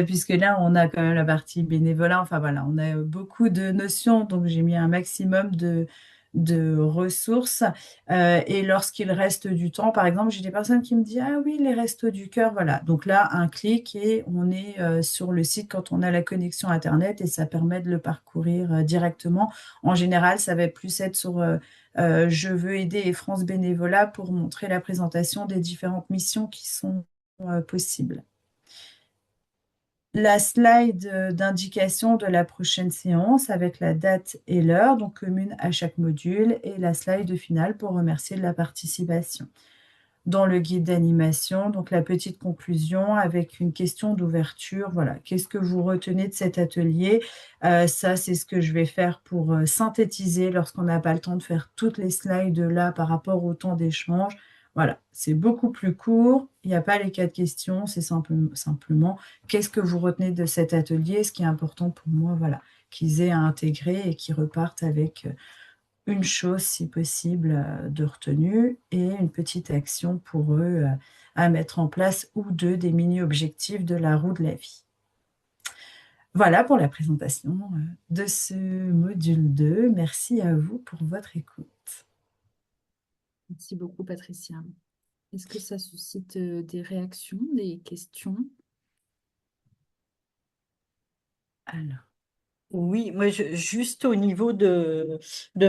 puisque là, on a quand même la partie bénévolat. Enfin voilà, on a beaucoup de notions, donc j'ai mis un maximum de ressources. Et lorsqu'il reste du temps, par exemple, j'ai des personnes qui me disent, ah oui, les restos du cœur, voilà. Donc là, un clic et on est sur le site quand on a la connexion Internet et ça permet de le parcourir directement. En général, ça va plus être sur Je veux aider et France Bénévolat pour montrer la présentation des différentes missions qui sont possible. La slide d'indication de la prochaine séance avec la date et l'heure, donc commune à chaque module, et la slide finale pour remercier de la participation. Dans le guide d'animation, donc la petite conclusion avec une question d'ouverture. Voilà, qu'est-ce que vous retenez de cet atelier? Ça, c'est ce que je vais faire pour synthétiser lorsqu'on n'a pas le temps de faire toutes les slides là par rapport au temps d'échange. Voilà, c'est beaucoup plus court. Il n'y a pas les 4 questions. C'est simplement qu'est-ce que vous retenez de cet atelier? Ce qui est important pour moi, voilà, qu'ils aient à intégrer et qu'ils repartent avec une chose, si possible, de retenue et une petite action pour eux à mettre en place ou deux des mini-objectifs de la roue de la vie. Voilà pour la présentation de ce module 2. Merci à vous pour votre écoute. Merci beaucoup, Patricia. Est-ce que ça suscite des réactions, des questions? Alors, Oui, moi, juste au niveau de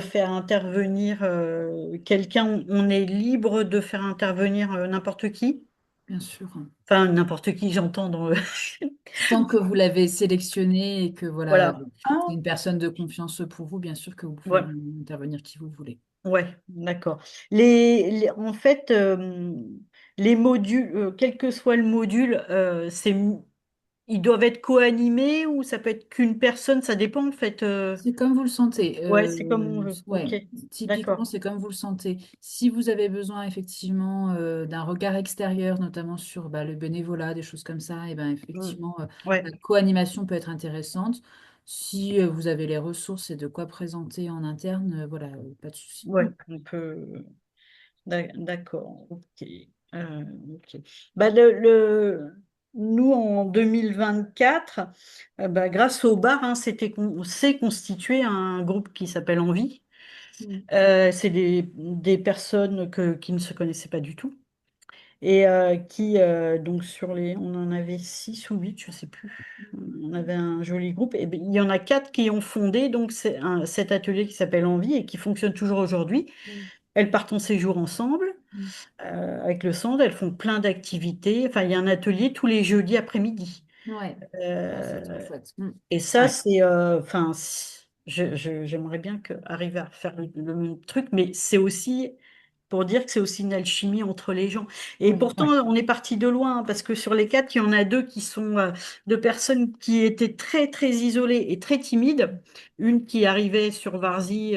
faire intervenir quelqu'un, on est libre de faire intervenir n'importe qui. Bien sûr. Enfin, n'importe qui, j'entends dans le... Tant que vous l'avez sélectionné et que voilà, Voilà, c'est une personne de confiance pour vous, bien sûr que vous pouvez voilà. intervenir qui vous voulez. Ouais, d'accord. En fait, les modules, quel que soit le module, ils doivent être co-animés ou ça peut être qu'une personne, ça dépend en fait. C'est comme vous le sentez. Ouais, c'est comme on veut. Ok, Ouais, typiquement, d'accord. c'est comme vous le sentez. Si vous avez besoin effectivement d'un regard extérieur, notamment sur bah, le bénévolat, des choses comme ça, et ben Mm. effectivement, la Ouais, co-animation peut être intéressante. Si vous avez les ressources et de quoi présenter en interne, voilà, pas de souci. ouais, on peut. D'accord, ok. Euh, ok. Bah, nous, en 2024, bah, grâce au bar, hein, s'est constitué un groupe qui s'appelle Envie. Mm. C'est des personnes qui ne se connaissaient pas du tout. Et donc on en avait 6 ou 8, je ne sais plus. On avait un joli groupe. Et ben, il y en a 4 qui ont fondé donc cet atelier qui s'appelle Envie et qui fonctionne toujours aujourd'hui. Mm. Elles partent en séjour ensemble Mm. avec le centre, elles font plein d'activités. Enfin, il y a un atelier tous les jeudis après-midi. Ouais, ah, c'est trop Euh, chouette. Mm. et ça, Ouais, c'est, enfin, j'aimerais bien arriver à faire le même truc, mais c'est aussi pour dire que c'est aussi une alchimie entre les gens. Et oui, pourtant, on est parti de loin, hein, parce que sur les 4, il y en a 2 qui sont de personnes qui étaient très, très isolées et très timides. Une qui arrivait sur Varzy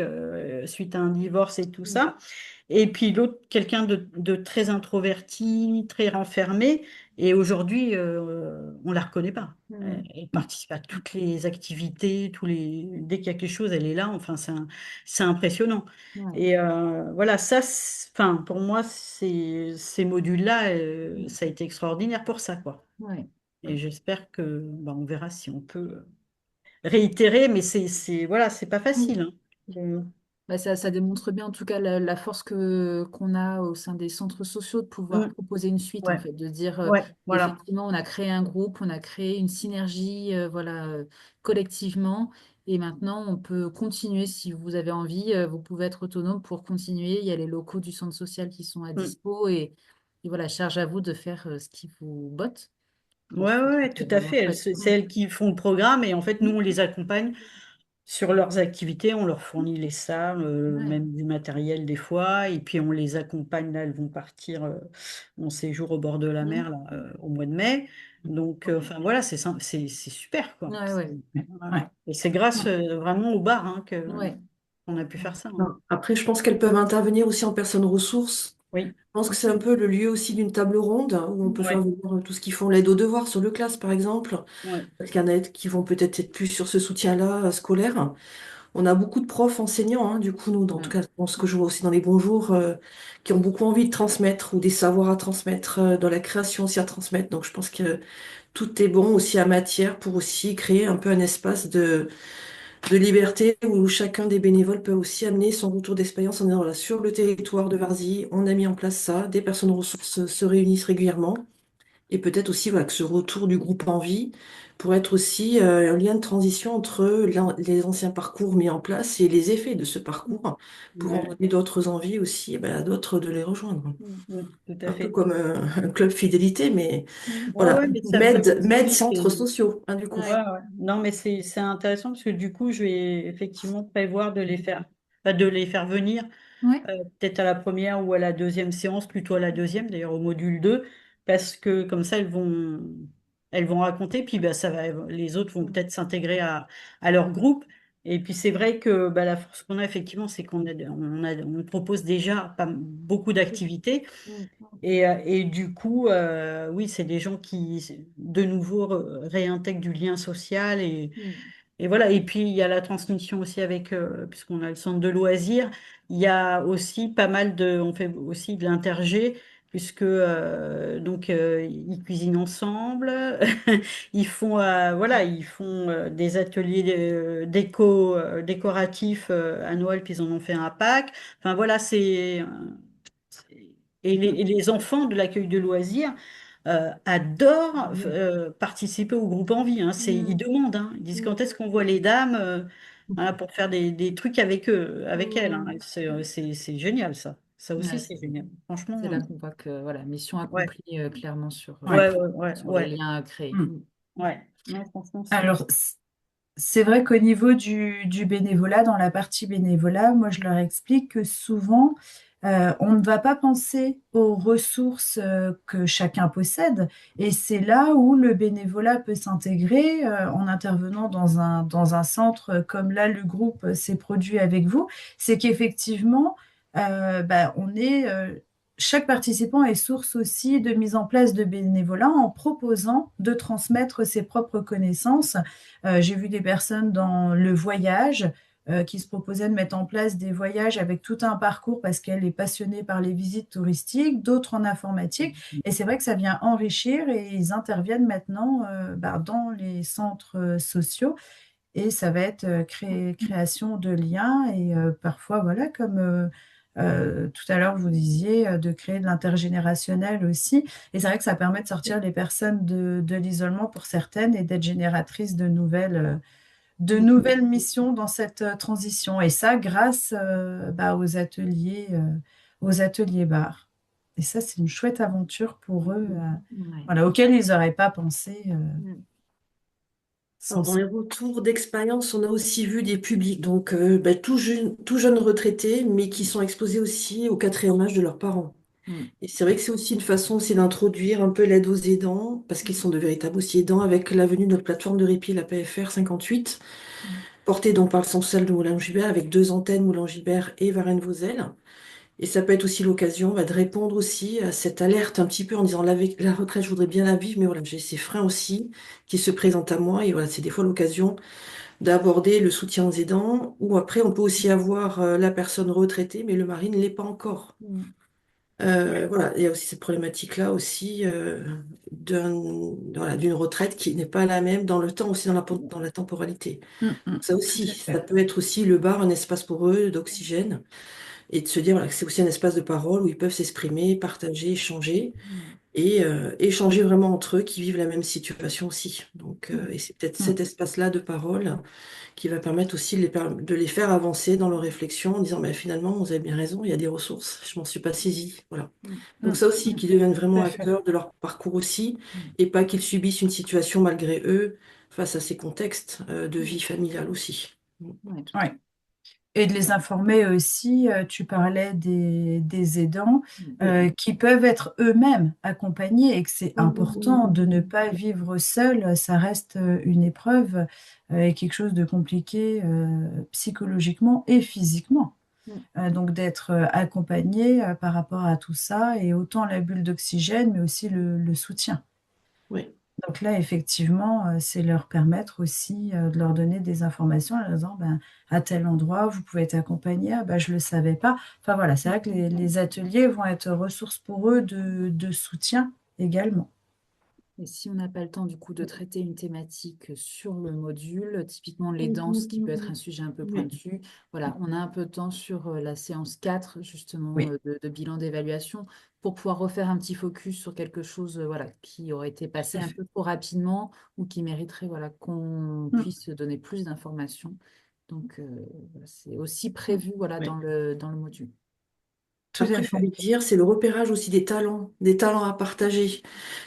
suite à un divorce et tout Mm. ça. Et puis l'autre, quelqu'un de très introverti, très renfermé. Et aujourd'hui, on la reconnaît pas. Mm. Elle participe à toutes les activités, dès qu'il y a quelque chose, elle est là. Enfin, c'est impressionnant. Ouais. Et voilà, enfin, pour moi, ces modules-là, Mm. ça a été extraordinaire pour ça, quoi. Ouais. Et j'espère que, bah, on verra si on peut réitérer, mais voilà, c'est pas Mm. facile, hein. Bah, ça démontre bien en tout cas la force qu'on a au sein des centres sociaux de pouvoir Mm. proposer une suite en Ouais, fait, de dire ouais, voilà. effectivement on a créé un groupe, on a créé une synergie voilà, collectivement et maintenant on peut continuer si vous avez envie, vous pouvez être autonome pour continuer. Il y a les locaux du centre social qui sont à Mm. dispo et voilà, charge à vous de faire ce qui vous botte. Donc Ouais, ouais, ouais, c'est tout à vraiment fait. chouette. C'est elles qui font le programme et en fait, nous, Mm. on les accompagne sur leurs activités. On leur fournit les salles, Ouais. même du matériel des fois. Et puis, on les accompagne. Là, elles vont partir en séjour au bord de la Mm. mer là, au mois de mai. Donc, enfin, voilà, c'est super, quoi. Ouais, ouais. Voilà. Ouais. Et c'est grâce Ouais. vraiment au bar hein, Ouais. qu'on a pu faire ça, hein. Non. Après, je pense qu'elles peuvent intervenir aussi en personnes ressources. Oui, Je pense que c'est un peu le lieu aussi d'une table ronde où on peut faire ouais, venir tout ce qu'ils font, l'aide aux devoirs sur le classe, par exemple. ouais, Parce qu'il y en a qui vont peut-être être plus sur ce soutien-là scolaire. On a beaucoup de profs enseignants, hein, du coup, nous, en tout Mm. cas, dans ce que je vois aussi dans les bons jours, qui ont beaucoup envie de transmettre ou des savoirs à transmettre, dans la création aussi à transmettre. Donc, je pense que tout est bon aussi à matière pour aussi créer un peu un espace de liberté où chacun des bénévoles peut aussi amener son retour d'expérience en disant, voilà, sur le territoire de Varzy, on a mis en place ça, des personnes ressources se réunissent régulièrement. Et peut-être aussi voilà, que ce retour du groupe en vie pourrait être aussi un lien de transition entre les anciens parcours mis en place et les effets de ce parcours, pouvant ouais, donner d'autres envies aussi à d'autres de les rejoindre. tout à Un peu fait. comme un club fidélité, mais Ouais, voilà, ouais, mais ça fait med aussi. centres sociaux, hein, du coup. Ouais, ouais. Non, mais c'est intéressant parce que du coup, je vais effectivement prévoir de les faire, enfin, de les faire venir Ouais. peut-être à la première ou à la deuxième séance, plutôt à la deuxième, d'ailleurs au module 2 parce que comme ça, elles vont raconter, puis bah, les autres vont peut-être s'intégrer à leur groupe. Et puis c'est vrai que bah, la force qu'on a effectivement, c'est on propose déjà pas, beaucoup d'activités. Mm. Et du coup, oui, c'est des gens qui, de nouveau, réintègrent du lien social. Mm. Et voilà. Et puis, il y a la transmission aussi puisqu'on a le centre de loisirs, il y a aussi pas mal on fait aussi de l'intergé, puisque ils cuisinent ensemble, voilà, ils font des ateliers décoratifs à Noël, puis ils en ont fait un à Pâques. Enfin voilà, et les enfants de l'accueil de loisirs adorent participer au groupe Envie, hein. Ils Mm. demandent, hein. Ils disent Mm. quand est-ce qu'on voit les dames voilà, pour faire des trucs avec eux, avec elles, hein. Mm. C'est génial, ça. Ça aussi, Ouais, c'est génial. Franchement, c'est là qu'on voit que voilà, mission ouais, accomplie clairement Ouais. sur les ouais. liens créés. Mm. Mm. Ouais. Non, franchement, Alors, c'est vrai qu'au niveau du bénévolat, dans la partie bénévolat, moi je leur explique que souvent, on ne va pas penser aux ressources que chacun possède. Et c'est là où le bénévolat peut s'intégrer en intervenant dans un centre comme là, le groupe s'est produit avec vous. C'est qu'effectivement, chaque participant est source aussi de mise en place de bénévolat en proposant de transmettre ses propres connaissances. J'ai vu des personnes dans le voyage qui se proposaient de mettre en place des voyages avec tout un parcours parce qu'elle est passionnée par les visites touristiques, d'autres en informatique. Et c'est vrai que ça vient enrichir et ils interviennent maintenant dans les centres sociaux et ça va être création de liens et parfois, voilà, comme tout à l'heure vous disiez, de créer de l'intergénérationnel aussi. Et c'est vrai que ça permet de sortir les personnes de l'isolement pour certaines et d'être génératrices de nouvelles missions dans cette transition. Et ça, grâce aux ateliers bars. Et ça, c'est une chouette aventure pour eux, Ouais. voilà, auxquels ils n'auraient pas pensé Mm. sans Alors, dans ça. les retours d'expérience, on a aussi vu des publics, donc tout jeunes retraités, mais qui sont exposés aussi au quatrième âge de leurs parents. Mm. Et c'est vrai que c'est aussi une façon aussi d'introduire un peu l'aide aux aidants, parce qu'ils sont de véritables aussi aidants, avec la venue de notre plateforme de répit, la PFR 58, Mm. portée donc par le centre social de Moulin-Gibert, avec deux antennes Moulin-Gibert et Varennes-Vauzelles. Et ça peut être aussi l'occasion de répondre aussi à cette alerte un petit peu en disant la retraite, je voudrais bien la vivre, mais voilà, j'ai ces freins aussi qui se présentent à moi. Et voilà, c'est des fois l'occasion d'aborder le soutien aux aidants, ou après on peut aussi avoir la personne retraitée, mais le mari ne l'est pas encore. Mm. Voilà, il y a aussi cette problématique-là aussi voilà, d'une retraite qui n'est pas la même dans le temps, aussi dans la temporalité. Ça Tout aussi, à ça fait. peut être aussi le bar, un espace pour eux d'oxygène, et de se dire voilà, que c'est aussi un espace de parole où ils peuvent s'exprimer, partager, échanger, Mm. et échanger vraiment entre eux qui vivent la même situation aussi. Donc, et c'est peut-être Mm. cet espace-là de parole qui va permettre aussi de les faire avancer dans leur réflexion en disant, mais finalement, vous avez bien raison, il y a des ressources, je m'en suis pas saisie. Voilà. Mm. Donc Mm. ça aussi, Mm. qu'ils deviennent Tout vraiment à fait. acteurs de leur parcours aussi, Mm. et pas qu'ils subissent une situation malgré eux face à ces contextes de vie familiale aussi. Ouais, tout à Ouais. Et de les informer aussi, tu parlais des aidants fait. qui peuvent être eux-mêmes accompagnés et que c'est important de ne pas Mm. vivre seul. Ça reste une épreuve et quelque chose de compliqué psychologiquement et physiquement. Mm. Donc d'être accompagné par rapport à tout ça et autant la bulle d'oxygène, mais aussi le soutien. Oui, Donc là, effectivement, c'est leur permettre aussi de leur donner des informations en leur disant, ben, à tel endroit, vous pouvez être accompagné, ah, ben, je ne le savais pas. Enfin voilà, c'est vrai que les ateliers vont être ressources pour eux de soutien également. Et si on n'a pas le temps du coup de traiter une thématique sur le module, typiquement les danses, qui peut être un sujet un peu oui, pointu, voilà, on a un peu de temps sur la séance 4 justement Oui, de bilan d'évaluation pour pouvoir refaire un petit focus sur quelque chose voilà, qui aurait été tout passé à un fait. peu trop rapidement ou qui mériterait voilà, qu'on Mm, puisse donner plus d'informations. Donc voilà, c'est aussi mm, prévu voilà, oui. dans le module. Tout à Après, j'ai fait. envie de dire, c'est le repérage aussi des talents à partager,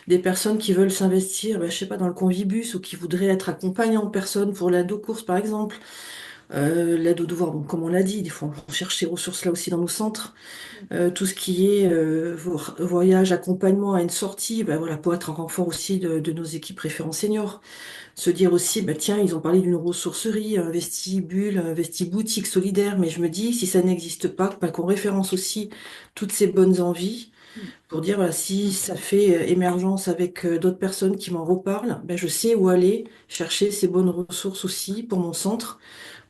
des personnes qui veulent s'investir, ben, je sais pas, dans le convibus ou qui voudraient être accompagnants de personnes pour l'ado-course, par exemple. L'ado-devoir, bon, comme on l'a dit, des fois, on cherche ces ressources-là aussi dans nos centres. Tout ce qui est voyage, accompagnement à une sortie, ben voilà, pour être un renfort aussi de nos équipes référents seniors. Se dire aussi, bah tiens, ils ont parlé d'une ressourcerie, un vestibule, un vestiboutique solidaire, mais je me dis, si ça n'existe pas, bah, qu'on référence aussi toutes ces bonnes envies Mm. pour dire, voilà, si Mm, ça fait émergence avec d'autres personnes qui m'en reparlent, ben je sais où aller chercher ces bonnes ressources aussi pour mon centre,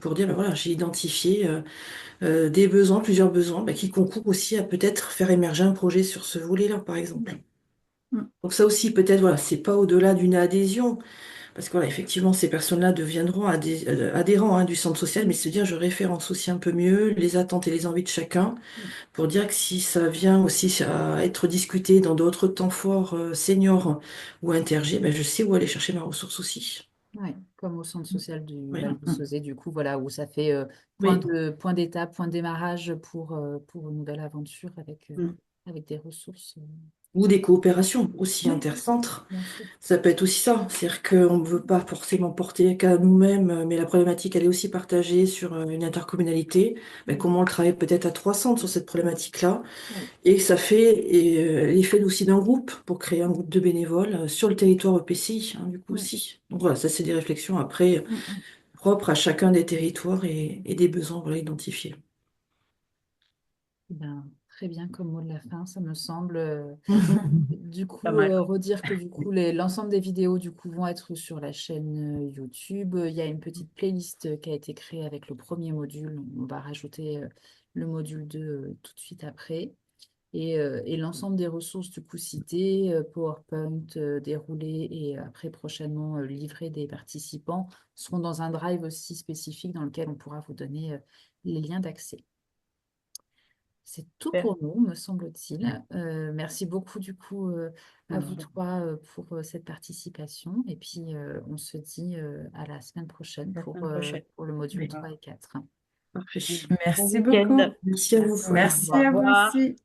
pour dire, ben voilà, j'ai identifié des besoins, plusieurs besoins, ben, qui concourent aussi à peut-être faire émerger un projet sur ce volet-là, par exemple. mm, Donc ça aussi, peut-être, voilà, c'est pas au-delà d'une adhésion, parce que voilà, effectivement, ces personnes-là deviendront adhérents hein, du centre social, mais se dire, je référence aussi un peu mieux les attentes et les envies de chacun, Mm. pour dire que si ça vient aussi à être discuté dans d'autres temps forts seniors ou intergés, ben, je sais où aller chercher ma ressource aussi. Ouais, comme au centre social du Oui, mm, mm. Val-de-Sauzet, du coup, voilà, où ça fait oui. point d'étape, point de démarrage pour une nouvelle aventure Mm. avec des ressources. Ou des coopérations aussi Oui, intercentres. bien sûr. Ça peut être aussi ça, c'est-à-dire qu'on ne veut pas forcément porter qu'à nous-mêmes, mais la problématique, elle est aussi partagée sur une intercommunalité. Mais Mm. comment on travaille peut-être à 300 sur cette problématique-là, Oui. et ça fait l'effet aussi d'un groupe pour créer un groupe de bénévoles sur le territoire EPCI, hein, du coup Mm. aussi. Donc voilà, ça c'est des réflexions après Mm. Mm. propres à chacun des territoires et des besoins voilà, identifiés. Ben, très bien comme mot de la fin, ça me semble. Du Pas coup, mal. redire que du coup, l'ensemble des vidéos du coup vont être sur la chaîne YouTube. Il y a une petite playlist qui a été créée avec le premier module. On va rajouter le module 2 tout de suite après. Et l'ensemble des ressources du coup citées, PowerPoint déroulé et après prochainement livré des participants, seront dans un drive aussi spécifique dans lequel on pourra vous donner les liens d'accès. C'est tout Super. pour nous, me semble-t-il. Merci beaucoup du coup à vous trois pour cette participation. Et puis on se dit à la semaine prochaine La semaine prochaine. pour le module Oui. 3 et 4. Parfait. Bon Merci beaucoup. week-end. Merci à vous. Merci, au Merci Au à revoir. vous revoir. aussi.